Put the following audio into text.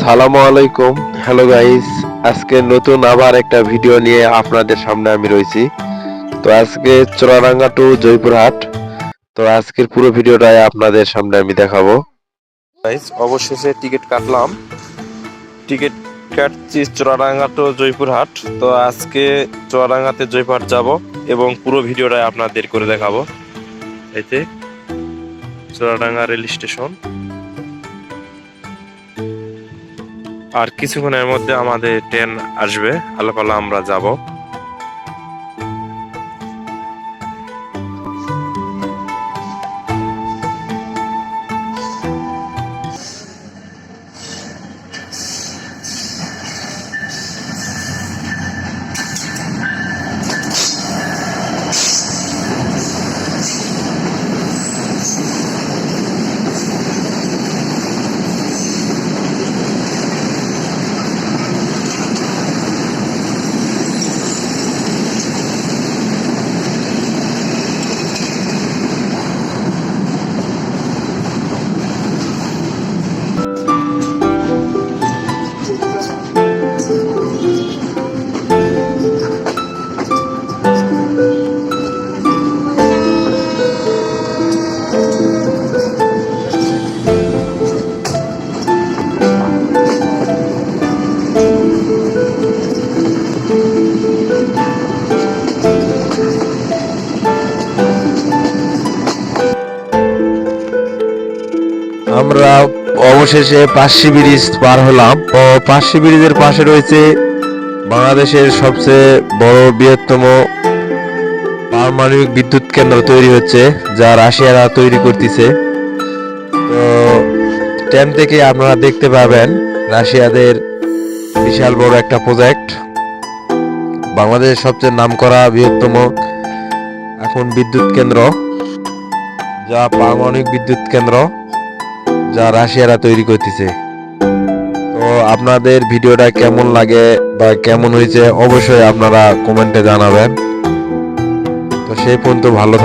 আসসালামু আলাইকুম। Hello guys, আজকে নতুন আবার একটা ভিডিও নিয়ে আপনাদের সামনে আমি রয়েছি। তো আজকে চুয়াডাঙ্গা টু জয়পুরহাট। তো আজকের পুরো ভিডিওটাই আপনাদের সামনে আমি দেখাবো। গাইস, অবশেষে টিকিট কাটলাম। টিকিট কাটছি চুয়াডাঙ্গা টু জয়পুরহাট। তো আজকে চুয়াডাঙ্গাতে জয়পুরহাট যাব এবং পুরো ভিডিওটাই আপনাদের করে দেখাবো। এই যে চুয়াডাঙ্গা রেল স্টেশন। আর কিছুক্ষণের মধ্যে আমাদের ট্রেন আসবে, আলাপালা আমরা যাব। আমরা অবশেষে পাঁচশি ব্রিজ পার হলাম। ও পাঁচশি ব্রিজের পাশে রয়েছে বাংলাদেশের সবচেয়ে বড় বৃহত্তম পারমাণবিক বিদ্যুৎ কেন্দ্র তৈরি হচ্ছে, যা রাশিয়ারা তৈরি করতেছে। তো ট্রেন থেকে আপনারা দেখতে পাবেন রাশিয়াদের বিশাল বড় একটা প্রজেক্ট। বাংলাদেশের সবচেয়ে নামকরা বৃহত্তম এখন বিদ্যুৎ কেন্দ্র, যা পারমাণবিক বিদ্যুৎ কেন্দ্র, যা রাশিয়ারা তৈরি করতেছে। তো আপনাদের ভিডিওটা কেমন লাগে বা কেমন হয়েছে অবশ্যই আপনারা কমেন্টে জানাবেন। তো সেই পর্যন্ত ভালো থাকবেন।